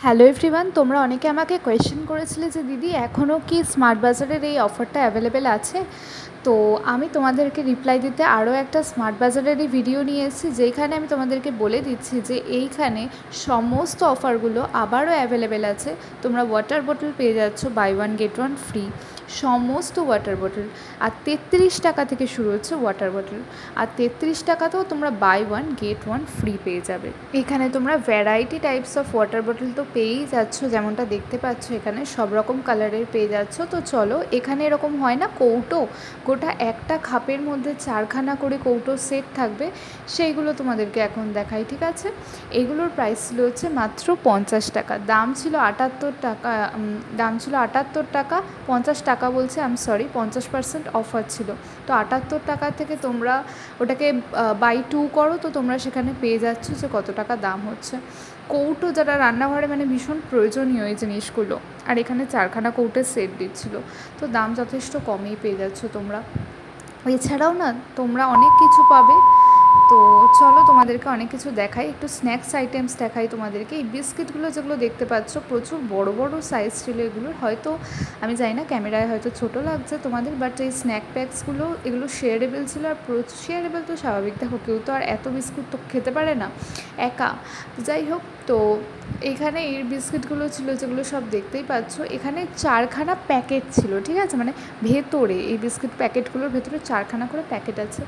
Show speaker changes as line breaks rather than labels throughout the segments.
Hello everyone, তোমরা অনেকে আমাকে কোয়েশ্চেন করেছিলে যে দিদি এখনও কি স্মার্ট বাজারের এই অফারটা অ্যাভেলেবেল আছে। তো আমি তোমাদেরকে রিপ্লাই দিতে আরও একটা স্মার্ট বাজারেরই ভিডিও নিয়ে এসেছি, যেখানে আমি তোমাদেরকে বলে দিচ্ছি যে এইখানে সমস্ত অফারগুলো আবারও অ্যাভেলেবেল আছে। তোমরা ওয়াটার বোতল পেয়ে যাচ্ছ buy one get one free, সমস্ত ওয়াটার বোতল। আর 33 টাকা থেকে শুরু হচ্ছে ওয়াটার বোতল, আর 33 টাকাতেও তোমরা buy one get one free পেয়ে যাবে। এখানে তোমরা ভ্যারাইটি টাইপস অফ ওয়াটার বোতল তো পেয়েই যাচ্ছ, যেমনটা দেখতে পাচ্ছ এখানে সব রকম কালারের পেয়ে যাচ্ছ। তো চলো, এখানে এরকম হয় না কৌটো, গোটা একটা খাপের মধ্যে 4খানা করে কৌটো সেট থাকবে, সেইগুলো তোমাদেরকে এখন দেখাই। ঠিক আছে, এগুলোর প্রাইস ছিল হচ্ছে মাত্র 50 টাকা, দাম ছিল 78 টাকা, 50 টাকা বলছে, সরি, 50% অফার ছিল। তো 78 টাকা থেকে তোমরা ওটাকে বাই 2 করো, তো তোমরা সেখানে পেয়ে যাচ্ছ যে কত টাকা দাম হচ্ছে। কৌটো যারা রান্নাঘরে মানে ভীষণ প্রয়োজনীয় এই জিনিসগুলো, আর এখানে 4খানা কৌটোর সেট দিচ্ছিল, তো দাম যথেষ্ট কমেই পেয়ে যাচ্ছ তোমরা। এছাড়াও না তোমরা অনেক কিছু পাবে। তো চলো তোমাদেরকে অনেক কিছু দেখাই, একটু স্ন্যাক্স আইটেমস দেখাই তোমাদেরকে। এই বিস্কিটগুলো যেগুলো দেখতে পাচ্ছ প্রচুর বড় বড় সাইজ ছিল এগুলোর, হয়তো আমি জানি না ক্যামেরায় হয়তো ছোটো লাগছে তোমাদের, বাট এই স্ন্যাক প্যাকসগুলো এগুলো শেয়ারেবল ছিল। আর শেয়ারেবল তো স্বাভাবিক, দেখো কেউ তো আর এত বিস্কুট তো খেতে পারে না একা। যাই হোক, তো এখানে এই বিস্কিটগুলো ছিল যেগুলো সব দেখতেই পাচ্ছ, এখানে 4খানা প্যাকেট ছিল। ঠিক আছে, মানে ভেতরে এই বিস্কিট প্যাকেটগুলোর ভেতরে 4খানা করে প্যাকেট আছে।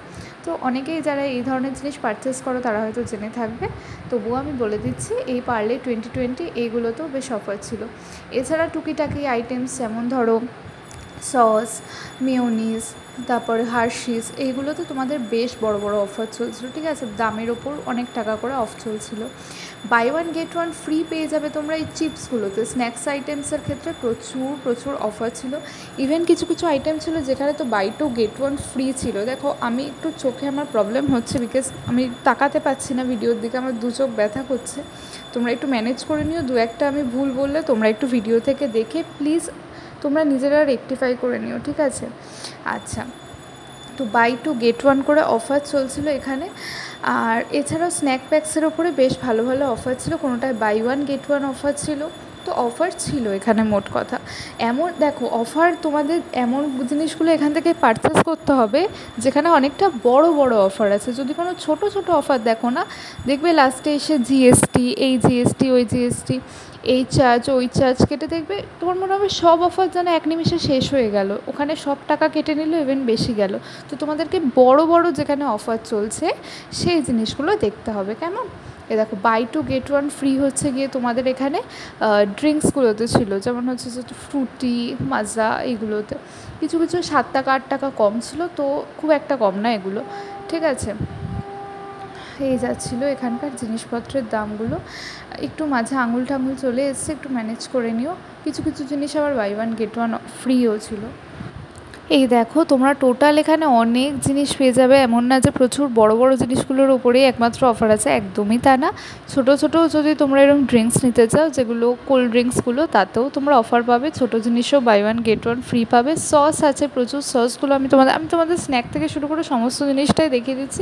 তো অনেকেই যারা এই ধরনের জিনিস পারচেস করো তারা হয়তো জেনে থাকবে, তবুও আমি বলে দিচ্ছি, এই পার্লে 2020 এইগুলোতেও বেশ অফার ছিল। এছাড়া টুকিটাকি আইটেমস যেমন ধরো সস, মেয়োনিজ, তারপরে হার্শিস, এইগুলোতে তোমাদের বেশ বড় বড় অফার চলছিল। ঠিক আছে, দামের ওপর অনেক টাকা করে অফ চলছিল। Buy one get one free পেয়ে যাবে তোমরা এই চিপসগুলোতে। স্ন্যাক্স আইটেমসের ক্ষেত্রে প্রচুর অফার ছিল। ইভেন কিছু কিছু আইটেম ছিল যেখানে তো buy two get one free ছিল। দেখো আমি একটু চোখে আমার প্রবলেম হচ্ছে, বিকজ আমি তাকাতে পাচ্ছি না ভিডিওর দিকে, আমার দু চোখ ব্যথা করছে। তোমরা একটু ম্যানেজ করে নিও, দু একটা আমি ভুল বললে তোমরা একটু ভিডিও থেকে দেখে প্লিজ তোমরা নিজেরা রেকটিফাই করে নিও। ঠিক আছে, আচ্ছা, তো বাই টু গেট ওয়ান করে অফার চলছিল এখানে। আর এছাড়াও স্ন্যাক প্যাক্সের ওপরে বেশ ভালো ভালো অফার ছিল, কোনোটায় buy one get one offer ছিল। তো অফার ছিল এখানে মোট কথা। এমন দেখো অফার, তোমাদের এমন জিনিসগুলো এখান থেকে পারচেস করতে হবে যেখানে অনেকটা বড় বড় অফার আছে। যদি কোনো ছোট ছোট অফার দেখো না, দেখবে লাস্টে এসে জিএসটি, এই জিএসটি, ওই জিএসটি, এই চার্জ, ওই চার্জ কেটে দেখবে তোমার মনে হবে সব অফার যেন এক নিমিষে শেষ হয়ে গেল, ওখানে সব টাকা কেটে নিল, ইভেন বেশি গেল। তো তোমাদেরকে বড় বড় যেখানে অফার চলছে সেই জিনিসগুলো দেখতে হবে, কেমন? এ দেখো buy two get one free হচ্ছে গিয়ে তোমাদের এখানে ড্রিঙ্কসগুলোতে ছিল, যেমন হচ্ছে যে ফ্রুটি, মাজা, এইগুলোতে কিছু কিছু 7 টাকা 8 টাকা কম ছিল, তো খুব একটা কম না এগুলো। ঠিক আছে, এই যাচ্ছিলো এখানকার জিনিসপত্রের দামগুলো। একটু মাঝে আঙুল টাঙুল চলে এসছে, একটু ম্যানেজ করে নিও। কিছু কিছু জিনিস আবার বাই ওয়ান গেট ওয়ান ফ্রিও ছিল। এই দেখো তোমরা টোটাল এখানে অনেক জিনিস পেয়ে যাবে, এমন না যে প্রচুর বড় বড় জিনিসগুলোর উপরেই একমাত্র অফার আছে, একদমই তা না। ছোটো ছোটো যদি তোমরা এরকম ড্রিঙ্কস নিতে চাও, যেগুলো কোল্ড ড্রিঙ্কসগুলো, তাতেও তোমরা অফার পাবে। ছোটো জিনিসও buy one get one free পাবে। সস আছে প্রচুর, সসগুলো আমি তোমাদের স্ন্যাক থেকে শুরু করে সমস্ত জিনিসটাই দেখিয়ে দিচ্ছি।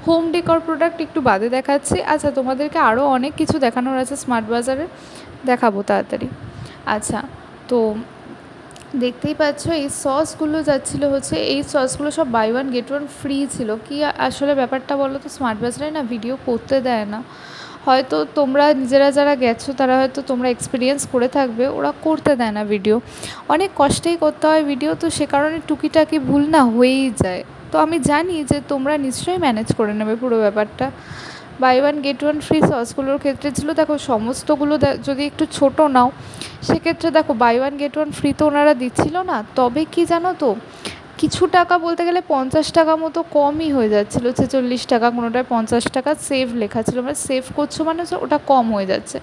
হোম ডেকর প্রোডাক্ট একটু বাদে দেখাচ্ছি। আচ্ছা, তোমাদেরকে আরও অনেক কিছু দেখানোর আছে স্মার্ট বাজারে, দেখাবো তাড়াতাড়ি। আচ্ছা, তো দেখতেই পাচ্ছ এই সসগুলো যাচ্ছিলো হচ্ছে, এই সসগুলো সব buy one get one free ছিল। কি আসলে ব্যাপারটা বলো তো, স্মার্ট বাজারে না ভিডিও করতে দেয় না। হয়তো তোমরা নিজেরা যারা গেছো তারা হয়তো তোমরা এক্সপিরিয়েন্স করে থাকবে, ওরা করতে দেয় না ভিডিও, অনেক কষ্টেই করতে হয় ভিডিও, তো সে কারণে টুকিটাকি ভুল না হয়েই যায়। তো আমি জানি যে তোমরা নিশ্চয়ই ম্যানেজ করে নেবে পুরো ব্যাপারটা। Buy one get one free সসগুলোর ক্ষেত্রে ছিল, দেখো সমস্তগুলো যদি একটু ছোটো নাও সেক্ষেত্রে দেখো buy one get one free তো ওনারা দিচ্ছিল না, তবে কি জানো তো, কিছু টাকা বলতে গেলে 50 টাকা মতো কমই হয়ে যাচ্ছিলো, 46 টাকা, কোনোটায় 50 টাকা সেভ লেখা ছিল, মানে সেভ করছো মানে ওটা কম হয়ে যাচ্ছে।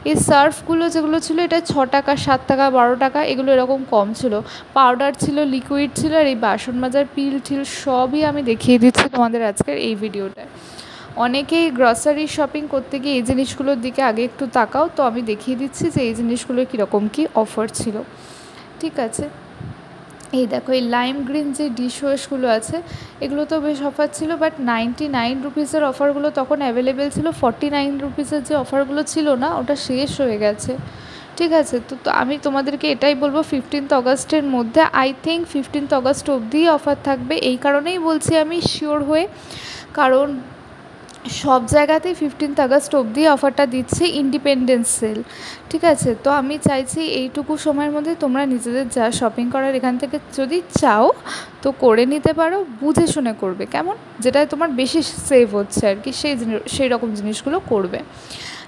এই সার্ফগুলো যেগুলো ছিল, এটা 6 টাকা, 7 টাকা, 12 টাকা, এগুলো এরকম কম ছিল। পাউডার ছিল, লিকুইড ছিল, আর এই বাসন মাজার পিল টিল সবই আমি দেখিয়ে দিচ্ছি তোমাদের আজকের এই ভিডিওটায়। অনেকেই গ্রসারি শপিং করতে গিয়ে এই জিনিসগুলোর দিকে আগে একটু তাকাও, তো আমি দেখিয়ে দিচ্ছি যে এই জিনিসগুলোর কীরকম কী অফার ছিল। ঠিক আছে, এই দেখো এই লাইম গ্রিন যে ডিশ ওয়াশগুলো আছে এগুলো তো বেশ অফার ছিল, বাট 99 রুপিসের অফারগুলো তখন অ্যাভেলেবেল ছিল, 49 রুপিসের যে অফারগুলো ছিল না ওটা শেষ হয়ে গেছে। ঠিক আছে, তো আমি তোমাদেরকে এটাই বলবো 15th অগাস্টের মধ্যে, আই থিঙ্ক 15th অগাস্ট অবধি অফার থাকবে। এই কারণেই বলছি আমি শিওর হয়ে, কারণ সব জায়গাতেই 15th আগস্ট অবধি অফারটা দিচ্ছে ইন্ডিপেন্ডেন্স সেল। ঠিক আছে, তো আমি চাইছি এইটুকু সময়ের মধ্যে তোমরা নিজেদের যা শপিং করার এখান থেকে যদি চাও তো করে নিতে পারো, বুঝে শুনে করবে, কেমন, যেটা তোমার বেশি সেভ হচ্ছে আর কি, সেই রকম জিনিসগুলো করবে।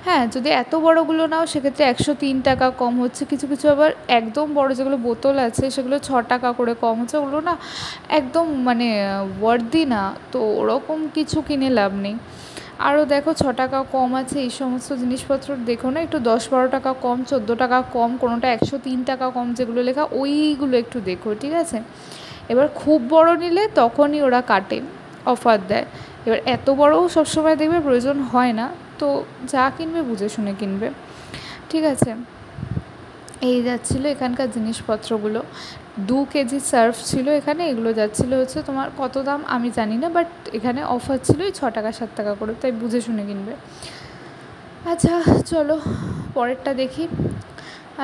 হ্যাঁ, যদি এত বড়গুলো নাও সেক্ষেত্রে 103 টাকা কম হচ্ছে, কিছু কিছু আবার একদম বড় যেগুলো বোতল আছে সেগুলো 6 টাকা করে কম হচ্ছে, ওগুলো না একদম মানে ওয়ার্দি না, তো ওরকম কিছু কিনে লাভ নেই। আরও দেখো 6 টাকা কম আছে, এই সমস্ত জিনিসপত্র দেখো না, একটু 10-12 টাকা কম, 14 টাকা কম, কোনোটা 103 টাকা কম যেগুলো লেখা ওইগুলো একটু দেখো। ঠিক আছে, এবার খুব বড় নিলে তখনই ওরা কাটে, অফার দেয়। এবার এত বড়ও সবসময় দেখবে প্রয়োজন হয় না, তো যা কিনবে বুঝে শুনে কিনবে। ঠিক আছে, এই যাচ্ছিলো এখানকার জিনিসপত্রগুলো। 2 কেজি সার্ফ ছিল এখানে, এগুলো যাচ্ছিলো হচ্ছে তোমার কত দাম আমি জানি না, বাট এখানে অফার ছিল 6 টাকা 7 টাকা করে, তাই বুঝে শুনে কিনবে। আচ্ছা চলো পরেরটা দেখি।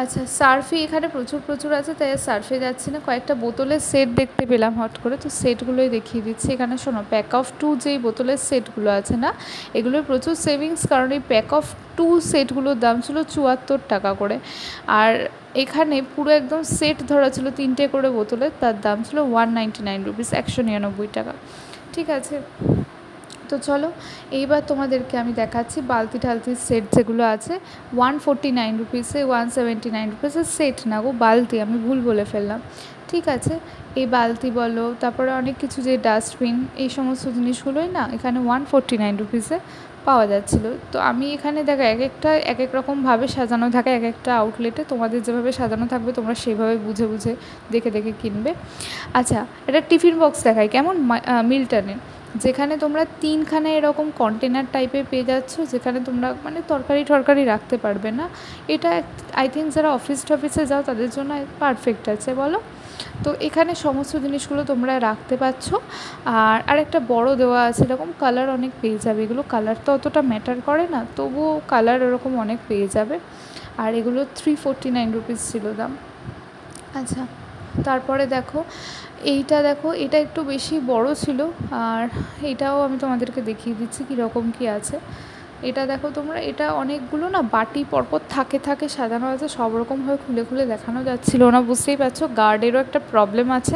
আচ্ছা, সার্ফি এখানে প্রচুর আছে, তাই সার্ফে যাচ্ছি না, কয়েকটা বোতলের সেট দেখতে পেলাম হট করে, তো সেটগুলোই দেখিয়ে দিচ্ছি। এখানে শোনো, প্যাক অফ 2 যেই বোতলের সেটগুলো আছে না, এগুলোর প্রচুর সেভিংস, কারণ এই প্যাক অফ 2 সেটগুলোর দাম ছিল 74 টাকা করে, আর এখানে পুরো একদম সেট ধরা ছিল 3টে করে বোতলের, তার দাম ছিল 199 রুপিস, 199 টাকা। ঠিক আছে, তো চলো এইবার তোমাদেরকে আমি দেখাচ্ছি বালতি ঠালতির সেট যেগুলো আছে 149 রুপিসে, 179 রুপিসের সেট না গো, বালতি, আমি ভুল বলে ফেললাম। ঠিক আছে, এই বালতি বলো, তারপরে অনেক কিছু যে ডাস্টবিন, এই সমস্ত জিনিসগুলোই না এখানে 149 রুপিসে পাওয়া যাচ্ছিলো। তো আমি এখানে দেখো এক একটা এক এক রকমভাবে সাজানো থাকে এক একটা আউটলেটে, তোমাদের যেভাবে সাজানো থাকবে তোমরা সেইভাবে বুঝে বুঝে দেখে দেখে কিনবে। আচ্ছা, এটা টিফিন বক্স দেখাই কেমন, মিল্টনের, যেখানে তোমরা 3খানা এরকম কন্টেনার টাইপের পেয়ে যাচ্ছ, যেখানে তোমরা মানে তরকারি রাখতে পারবে না। এটা আই থিঙ্ক যারা অফিসে যাও তাদের জন্য পারফেক্ট আছে, বলো। তো এখানে সমস্ত জিনিসগুলো তোমরা রাখতে পারছো। আর একটা বড় দেওয়া আছে, এরকম কালার অনেক পেয়ে যাবে, এগুলো কালার তো অতটা ম্যাটার করে না, তবুও কালার এরকম অনেক পেয়ে যাবে। আর এগুলো 349 রুপিস ছিল দাম। আচ্ছা, তারপরে দেখো এইটা, দেখো এটা একটু বেশি বড় ছিল, আর এটাও আমি তোমাদেরকে দেখিয়ে দিচ্ছি কীরকম কী আছে। এটা দেখো তোমরা, এটা অনেকগুলো না বাটি পরপর থাকে সাজানো আছে, সব রকমভাবে খুলে দেখানো যাচ্ছিলো না, বুঝতেই পারছো গার্ডেরও একটা প্রবলেম আছে,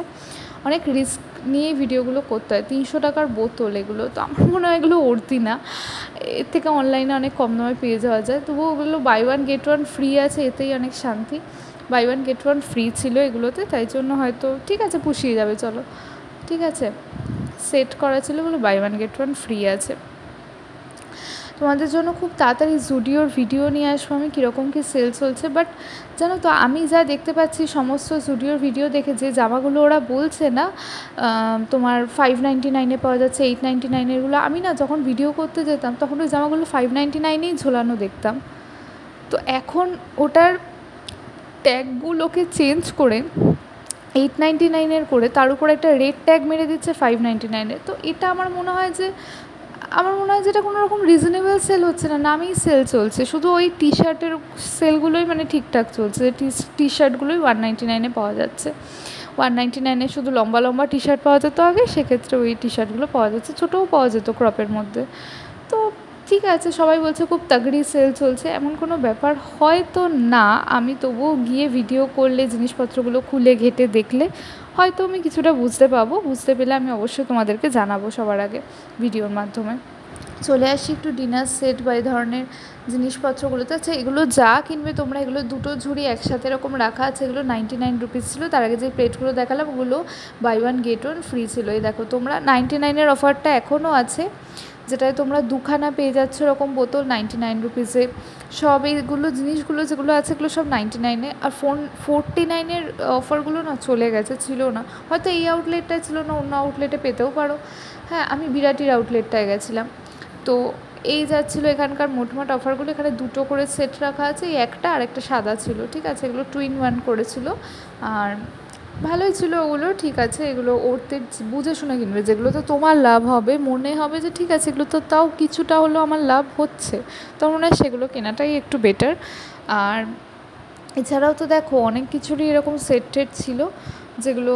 অনেক রিস্ক নিয়ে ভিডিওগুলো করতে হয়। 300 টাকার বোতল এগুলো, তো আমার মনে হয় এগুলো উঠতি না, এর থেকে অনলাইনে অনেক কম দামে পেয়ে যাওয়া যায়, তবুও ওগুলো বাই 1 get 1 ফ্রি আছে, এতেই অনেক শান্তি। বাই 1 get 1 ফ্রি ছিল এগুলোতে, তাই জন্য হয়তো ঠিক আছে পুষিয়ে যাবে, চলো ঠিক আছে, সেট করা ছিল এগুলো বাই 1 get 1 ফ্রি আছে। তোমাদের জন্য খুব তাড়াতাড়ি জুডিওর ভিডিও নিয়ে আসবো আমি, কীরকম কী সেল চলছে। বাট জানো তো, আমি যা দেখতে পাচ্ছি সমস্ত জুডিওর ভিডিও দেখে, যে জামাগুলো ওরা বলছে না তোমার 599-এ পাওয়া যাচ্ছে, 899-এরগুলো, আমি না যখন ভিডিও করতে যেতাম তখন ওই জামাগুলো 599-এই ঝোলানো দেখতাম। তো এখন ওটার ট্যাগগুলোকে চেঞ্জ করে 899-এর করে তার উপর একটা রেড ট্যাগ মেরে দিচ্ছে 599-এ। তো এটা আমার মনে হয় যে এটা কোনো রকম রিজনেবল সেল হচ্ছে না, নামেই সেল চলছে, শুধু ওই টি শার্টের সেলগুলোই মানে ঠিকঠাক চলছে, টি শার্টগুলোই 199-এ পাওয়া যাচ্ছে। 199-এ শুধু লম্বা লম্বা টি শার্ট পাওয়া যেত আগে, সেক্ষেত্রে ওই টি শার্টগুলো পাওয়া যাচ্ছে, ছোটোও পাওয়া যেত ক্রপের মধ্যে। তো ঠিক আছে, সবাই বলছে খুব তাগড়ি সেল চলছে, এমন কোনো ব্যাপার হয়তো না, আমি তবুও গিয়ে ভিডিও করলে জিনিসপত্রগুলো খুলে ঘেঁটে দেখলে হয়তো আমি কিছুটা বুঝতে পাবো, বুঝতে পেলে আমি অবশ্যই তোমাদেরকে জানাবো সবার আগে ভিডিওর মাধ্যমে। চলে আসি একটু ডিনার সেট বা এই ধরনের জিনিসপত্রগুলোতে। আচ্ছা, এগুলো যা কিনবে তোমরা, এগুলো দুটো ঝুড়ি একসাথে এরকম রাখা আছে, এগুলো 99 রুপিস ছিল। তার আগে যে প্লেটগুলো দেখালাম ওগুলো বাই 1 get 1 ফ্রি ছিল। এই দেখো তোমরা 99-এর অফারটা এখনও আছে, যেটায় তোমরা 2খানা পেয়ে যাচ্ছ এরকম বোতল 99 রুপিসে। সব এইগুলো জিনিসগুলো যেগুলো আছে এগুলো সব 99-এ। আর 49-এর অফারগুলো না চলে গেছে, ছিল না, হয়তো এই আউটলেটটায় ছিল না, অন্য আউটলেটে পেতেও পারো। হ্যাঁ, আমি বিরাটির আউটলেটটায় গেছিলাম। তো এই যাচ্ছিলো এখানকার মোটমাট অফারগুলো। এখানে 2টো করে সেট রাখা আছে, এই একটা আর একটা সাদা ছিল, ঠিক আছে, এগুলো 2 in 1 করেছিল। আর ভালোই ছিল ওগুলো, ঠিক আছে, এগুলো ওরতে বুঝে শুনে কিনবে, যেগুলো তো তোমার লাভ হবে, মনে হবে যে ঠিক আছে এগুলো তো তাও কিছুটা হলেও আমার লাভ হচ্ছে, তো মনে হয় সেগুলো কেনাটাই একটু বেটার। আর এছাড়াও তো দেখো অনেক কিছুরই এরকম সেট টেট ছিল, যেগুলো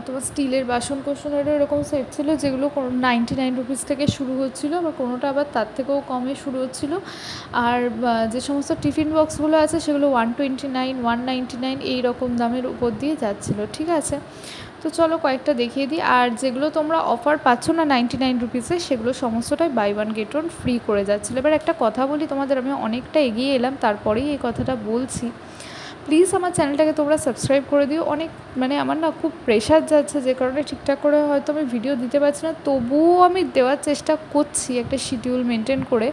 তোমার স্টিলের বাসন কোসনেরও এরকম সেট ছিল, যেগুলো 99 রুপিস থেকে শুরু হচ্ছিলো, বা কোনোটা আবার তার থেকেও কমে শুরু হচ্ছিলো। আর যে সমস্ত টিফিন বক্সগুলো আছে সেগুলো 129, 199 এই রকম দামের উপর দিয়ে যাচ্ছিলো, ঠিক আছে। তো চলো কয়েকটা দেখিয়ে দিই। আর যেগুলো তোমরা অফার পাচ্ছ না 99 রুপিসে, সেগুলো সমস্তটাই buy one get one free করে যাচ্ছিলো। এবার একটা কথা বলি তোমাদের, আমি অনেকটা এগিয়ে এলাম তারপরেই এই কথাটা বলছি, প্লিজ আমার চ্যানেলটাকে তোমরা সাবস্ক্রাইব করে দিও। অনেক মানে আমার না খুব প্রেশার যাচ্ছে, যে কারণে ঠিকঠাক করে হয়তো আমি ভিডিও দিতে পারছি না, তবুও আমি দেওয়ার চেষ্টা করছি একটা শিডিউল মেনটেন করে।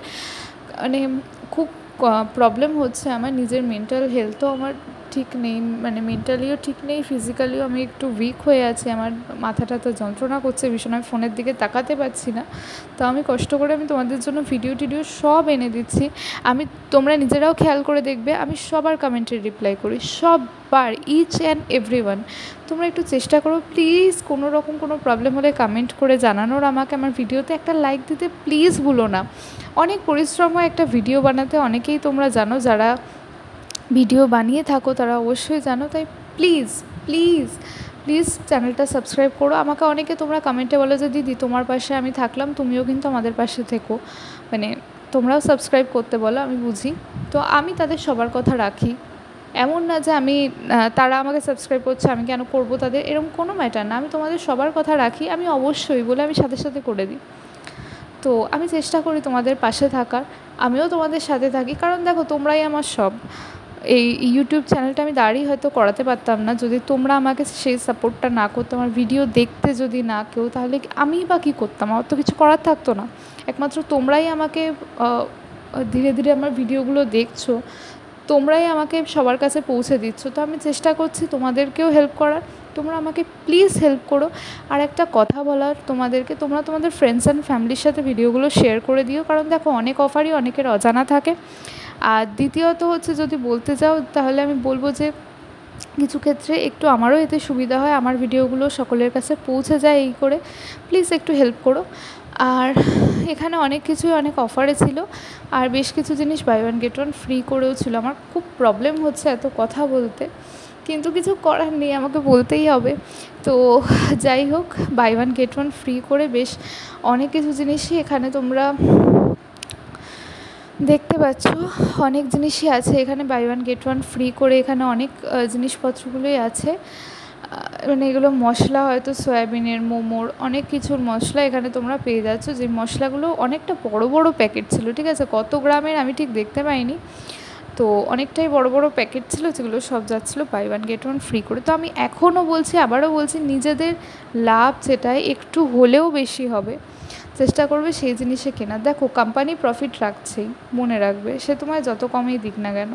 মানে খুব প্রবলেম হচ্ছে, আমার নিজের মেন্টাল হেলথও আমার ঠিক নেই, মানে মেন্টালিও ঠিক নেই, ফিজিক্যালিও আমি একটু উইক হয়ে আছি, আমার মাথাটা তো যন্ত্রণা করছে ভীষণ, আমি ফোনের দিকে তাকাতে পারছি না। তো আমি কষ্ট করে আমি তোমাদের জন্য ভিডিও টিডিও সব এনে দিচ্ছি। তোমরা নিজেরাও খেয়াল করে দেখবে, আমি সবার কমেন্টের রিপ্লাই করি, সববার, ইচ অ্যান্ড এভরিওয়ান। তোমরা একটু চেষ্টা করো প্লিজ, কোনো রকম কোনো প্রবলেম হলে কমেন্ট করে জানানোর, আমাকে আমার ভিডিওতে একটা লাইক দিতে প্লিজ ভুলো না। অনেক পরিশ্রম হয় একটা ভিডিও বানাতে, অনেকেই তোমরা জানো, যারা ভিডিও বানিয়ে থাকো তারা অবশ্যই জানো, তাই প্লিজ প্লিজ প্লিজ চ্যানেলটা সাবস্ক্রাইব করো। আমাকে অনেকে তোমরা কমেন্টে বলো যে দিদি তোমার পাশে আমি থাকলাম, তুমিও কিন্তু আমাদের পাশে থেকো, মানে তোমরাও সাবস্ক্রাইব করতে বলো, আমি বুঝি। তো আমি তাদের সবার কথা রাখি, এমন না যে আমি তারা আমাকে সাবস্ক্রাইব করছে আমি কেন করবো তাদের, এরকম কোনো ম্যাটার না, আমি তোমাদের সবার কথা রাখি, আমি অবশ্যই বলে আমি সাথে সাথে করে দিই। তো আমি চেষ্টা করি তোমাদের পাশে থাকার, আমিও তোমাদের সাথে থাকি, কারণ দেখো তোমরাই আমার সব। এই ইউটিউব চ্যানেলটা আমি দাঁড়িয়ে হয়তো করাতে পারতাম না যদি তোমরা আমাকে সেই সাপোর্টটা না করতো, আমার ভিডিও দেখতে যদি না কেউ, তাহলে আমিই বা কী করতাম, আমার তো কিছু করার থাকতো না। একমাত্র তোমরাই আমাকে ধীরে ধীরে আমার ভিডিওগুলো দেখছো, তোমরাই আমাকে সবার কাছে পৌঁছে দিচ্ছ, তো আমি চেষ্টা করছি তোমাদেরকেও হেল্প করার, তোমরা আমাকে প্লিজ হেল্প করো। আর একটা কথা বলার তোমাদেরকে, তোমরা তোমাদের ফ্রেন্ডস অ্যান্ড ফ্যামিলির সাথে ভিডিওগুলো শেয়ার করে দিও, কারণ দেখো অনেক অফারই অনেকের অজানা থাকে। আর দ্বিতীয়ত হচ্ছে, যদি বলতে যাও তাহলে আমি বলবো যে কিছু ক্ষেত্রে একটু আমারও এতে সুবিধা হয়, আমার ভিডিওগুলো সকলের কাছে পৌঁছে যায়, এই করে প্লিজ একটু হেল্প করো। আর এখানে অনেক কিছুই অনেক অফারে ছিল, আর বেশ কিছু জিনিস buy one get one free করেও ছিল। আমার খুব প্রবলেম হচ্ছে এত কথা বলতে, কিন্তু কিছু করার নেই, আমাকে বলতেই হবে। তো যাই হোক, buy one get one free করে বেশ অনেক কিছু জিনিসই এখানে তোমরা দেখতে পাচ্ছ, অনেক জিনিসই আছে এখানে buy one get one free করে, এখানে অনেক জিনিসপত্রগুলোই আছে, মানে এগুলো মশলা, হয়তো সয়াবিনের, মোমোর, অনেক কিছুর মশলা এখানে তোমরা পেয়ে যাচ্ছ, যে মশলাগুলো অনেকটা বড় বড় প্যাকেট ছিল, ঠিক আছে, কত গ্রামের আমি ঠিক দেখতে পাইনি, তো অনেকটাই বড় বড় প্যাকেট ছিল, যেগুলো সব যাচ্ছিলো buy one get one free করে। তো আমি এখনও বলছি, আবারও বলছি, নিজেদের লাভ যেটাই একটু হলেও বেশি হবে চেষ্টা করবে সেই জিনিসে কেনা। দেখো কোম্পানি প্রফিট রাখছেই, মনে রাখবে, সে তোমায় যত কমেই দিক না কেন।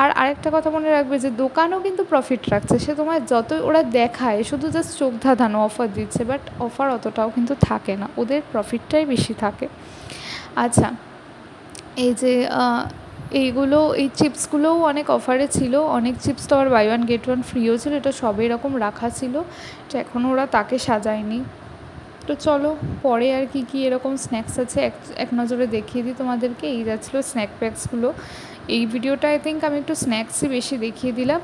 আর আরেকটা কথা মনে রাখবে, যে দোকানও কিন্তু প্রফিট রাখছে, সে তোমায় যতই ওরা দেখায় শুধু জাস্ট চোখ ধাঁধানো অফার দিচ্ছে, বাট অফার অতটাও কিন্তু থাকে না, ওদের প্রফিটটাই বেশি থাকে। আচ্ছা, এই যে এইগুলো, এই চিপসগুলোও অনেক অফারে ছিল, অনেক চিপস তো আবার বাই ওয়ান গেট ওয়ান ফ্রিও ছিল, এটা সবই এরকম রাখা ছিল, তো এখনও ওরা তাকে সাজায়নি। তো চলো পরে আর কি কি এরকম স্ন্যাক্স আছে এক নজরে দেখিয়ে দিই তোমাদেরকে। এই যাচ্ছিলো স্ন্যাক প্যাকসগুলো, এই ভিডিওটা আই থিঙ্ক আমি একটু স্ন্যাক্সই বেশি দেখিয়ে দিলাম।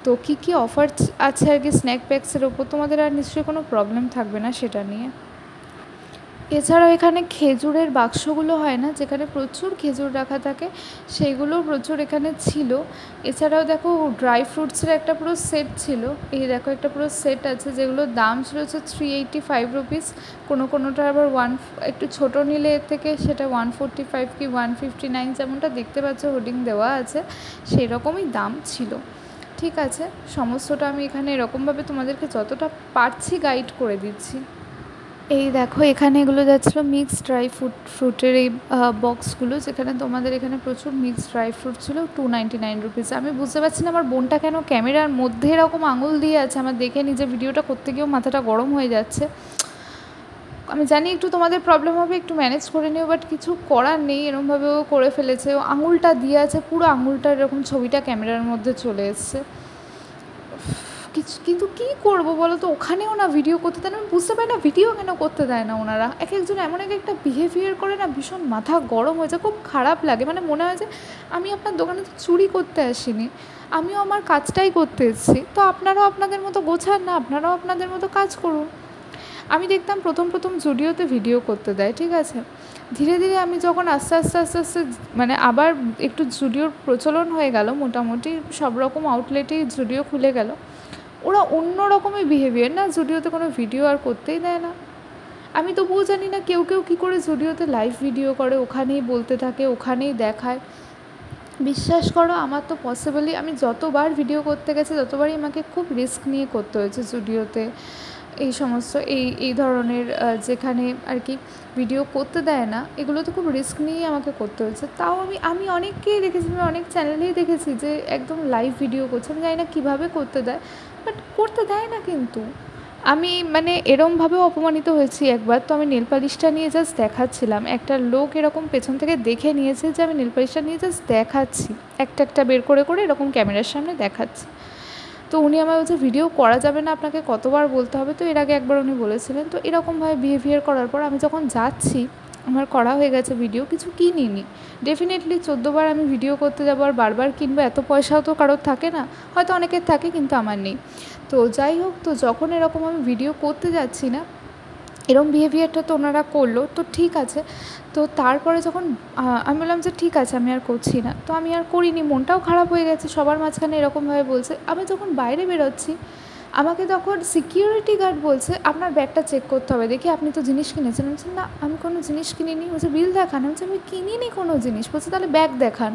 তো কী কী অফার আছে আর কি স্ন্যাক প্যাকসের ওপর, তোমাদের আর নিশ্চয়ই কোনো প্রবলেম থাকবে না সেটা নিয়ে। এছাড়াও এখানে খেজুরের বাক্সগুলো হয় না, যেখানে প্রচুর খেজুর রাখা থাকে, সেইগুলো প্রচুর এখানে ছিল। এছাড়াও দেখো ড্রাই ফ্রুটসের একটা পুরো সেট ছিল, এই দেখো একটা পুরো সেট আছে, যেগুলোর দাম ছিল হচ্ছে 385 রুপিস, কোনোটার আবার একটু ছোটো নিলে এর থেকে সেটা 145 কি 159, যেমনটা দেখতে পাচ্ছ হোর্ডিং দেওয়া আছে, সেই রকমই দাম ছিল। ঠিক আছে, সমস্তটা আমি এখানে এরকমভাবে তোমাদেরকে যতটা পারছি গাইড করে দিচ্ছি। এই দেখো এখানে এগুলো যাচ্ছিলো মিক্সড ড্রাই ফ্রুটের এই বক্সগুলো, যেখানে তোমাদের এখানে প্রচুর মিক্সড ড্রাই ফ্রুট ছিল 299 রুপিস। আমি বুঝতে পারছি না আমার বোনটা কেন ক্যামেরার মধ্যে এরকম আঙুল দিয়ে আছে, আমার দেখে নিজে ভিডিওটা করতে গিয়েও মাথাটা গরম হয়ে যাচ্ছে। আমি জানি একটু তোমাদের প্রবলেম হবে, একটু ম্যানেজ করে নিও, বাট কিছু করার নেই, এরকমভাবেও করে ফেলেছে, ও আঙুলটা দিয়ে আছে, পুরো আঙুলটার এরকম ছবিটা ক্যামেরার মধ্যে চলে এসছে, কিন্তু কী করবো বলো তো, ওখানেও না ভিডিও করতে দেয় না। আমি বুঝতে পারি না ভিডিও কেন করতে দেয় না ওনারা। এক একজন এমন একটা বিহেভিয়ার করে না, ভীষণ মাথা গরম হয়ে যায়, খুব খারাপ লাগে। মানে মনে হয় যে আমি আপনার দোকানে তো চুরি করতে আসিনি, আমিও আমার কাজটাই করতে এসেছি, তো আপনারাও আপনাদের মতো গোছান না, আপনারাও আপনাদের মতো কাজ করুন। আমি দেখতাম প্রথম জুডিওতে ভিডিও করতে দেয়, ঠিক আছে। ধীরে ধীরে আমি যখন আস্তে আস্তে মানে আবার একটু জুডিওর প্রচলন হয়ে গেল, মোটামুটি সব রকম আউটলেটেই জুডিও খুলে গেল, ওরা অন্য রকমের বিহেভিয়ার, না জুডিওতে কোনো ভিডিও আর করতেই দেয় না। আমি তবুও জানি না কেউ কী করে জুডিওতে লাইভ ভিডিও করে, ওখানেই বলতে থাকে, ওখানেই দেখায়। বিশ্বাস করো আমার তো পসিবলি, আমি যতবার ভিডিও করতে গেছি ততবারই আমাকে খুব রিস্ক নিয়ে করতে হয়েছে জুডিওতে। এই সমস্ত এই ধরনের যেখানে আর কি ভিডিও করতে দেয় না, এগুলোতে খুব রিস্ক নিয়েই আমাকে করতে হয়েছে। তাও আমি অনেককেই দেখেছি, আমি অনেক চ্যানেলেই দেখেছি যে একদম লাইভ ভিডিও করছে। আমি জানি না কীভাবে করতে দেয়, বাট করতে দেয় না। কিন্তু আমি মানে এরমভাবেও অপমানিত হয়েছি একবার। তো আমি নেল পালিশটা নিয়ে জাস্ট দেখাচ্ছিলাম, একটা লোক এরকম পেছন থেকে দেখে নিয়েছে যে আমি নেল পালিশটা নিয়ে জাস্ট দেখাচ্ছি, একটা বের করে এরকম ক্যামেরার সামনে দেখাচ্ছি। তো উনি আমার বলছে ভিডিও করা যাবে না, আপনাকে কতবার বলতে হবে। তো এর আগে একবার উনি বলেছিলেন। তো এরকমভাবে বিহেভিয়ার করার পর আমি যখন যাচ্ছি, আমার করা হয়ে গেছে ভিডিও, কিছু কিনিনি। ডেফিনেটলি 14 বার আমি ভিডিও করতে যাবো আর বারবার কিনবো, এত পয়সাও তো কারোর থাকে না, হয়তো অনেকের থাকে কিন্তু আমার নেই। তো যাই হোক, তো যখন এরকম আমি ভিডিও করতে যাচ্ছি না, এরকম বিহেভিয়ারটা তো ওনারা করলো, তো ঠিক আছে। তো তারপরে যখন আমি বললাম যে ঠিক আছে আমি আর করছি না, তো আমি আর করিনি, মনটাও খারাপ হয়ে গেছে, সবার মাঝখানে এরকমভাবে বলছে। আমি যখন বাইরে বেরোচ্ছি, আমাকে তখন সিকিউরিটি গার্ড বলছে আপনার ব্যাগটা চেক করতে হবে, দেখি আপনি তো জিনিস কিনেছেন। আমি বলছি না আমি কোনো জিনিস কিনিনি। বলছে বিল দেখান। আমি বলছি আমি কিনিনি কোনো জিনিস। বলছে তাহলে ব্যাগ দেখান।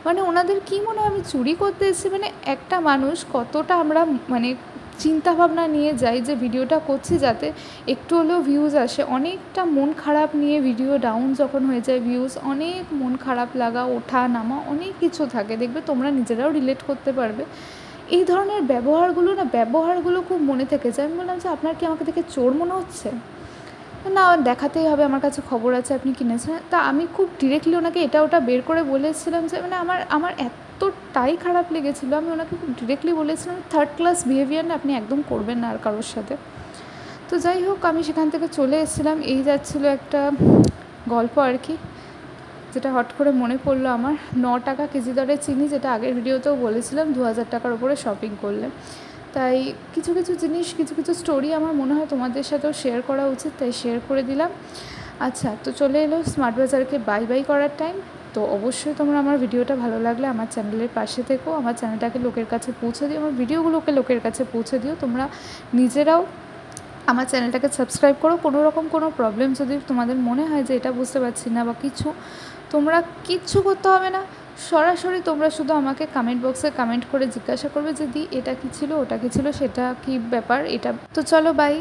মানে ওনাদের কী মনে হয় আমি চুরি করতে এসেছি। মানে একটা মানুষ কতটা আমরা মানে চিন্তাভাবনা নিয়ে যাই যে ভিডিওটা করছি যাতে একটু হলেও ভিউজ আসে, অনেকটা মন খারাপ নিয়ে ভিডিও ডাউন যখন হয়ে যায় ভিউজ, অনেক মন খারাপ লাগা, ওঠা নামা, অনেক কিছু থাকে, দেখবে তোমরা নিজেরাও রিলেট করতে পারবে। এই ধরনের ব্যবহারগুলো খুব মনে থেকে যায়। আমি বললাম যে আপনার কি আমাকে দেখে চোর মনে হচ্ছে? না দেখাতেই হবে, আমার কাছে খবর আছে আপনি কিনেছেন। তা আমি খুব ডিরেক্টলি ওনাকে এটা ওটা বের করে বলেছিলাম যে মানে আমার এতটাই খারাপ লেগেছিলো, আমি ওনাকে খুব ডিরেক্টলি বলেছিলাম থার্ড ক্লাস বিহেভিয়ার না আপনি একদম করবেন না আর কারোর সাথে। তো যাই হোক, আমি সেখান থেকে চলে এসেছিলাম। এই যাচ্ছিলো একটা গল্প আর কি, যেটা হট করে মনে পড়লো আমার। 9 টাকা কেজি দরে চিনি, যেটা আগের ভিডিওতেও বলেছিলাম 2000 টাকার ওপরে শপিং করলে। তাই কিছু জিনিস, কিছু স্টোরি আমার মনে হয় তোমাদের সাথেও শেয়ার করা উচিত, তাই শেয়ার করে দিলাম। আচ্ছা, তো চলে এলো স্মার্ট বাজারকে বাই করার টাইম। তো অবশ্যই তোমরা আমার ভিডিওটা ভালো লাগলে আমার চ্যানেলের পাশে থেকো, আমার চ্যানেলটাকে লোকের কাছে পৌঁছে দিও, আমার ভিডিওগুলোকে লোকের কাছে পৌঁছে দিও। তোমরা নিজেরাও আমার চ্যানেলটাকে সাবস্ক্রাইব করো। কোনো প্রবলেম যদি তোমাদের মনে হয় যে এটা বুঝতে পারছি না বা কিছু, তোমরা কিচ্ছু করতে হবে না, সরাসরি তোমরা শুধু আমাকে কমেন্ট বক্সে কমেন্ট করে জিজ্ঞাসা করবে যে দি এটা কী ছিল, ওটা কী ছিল, সেটা কী ব্যাপার, এটা। তো চলো বাই।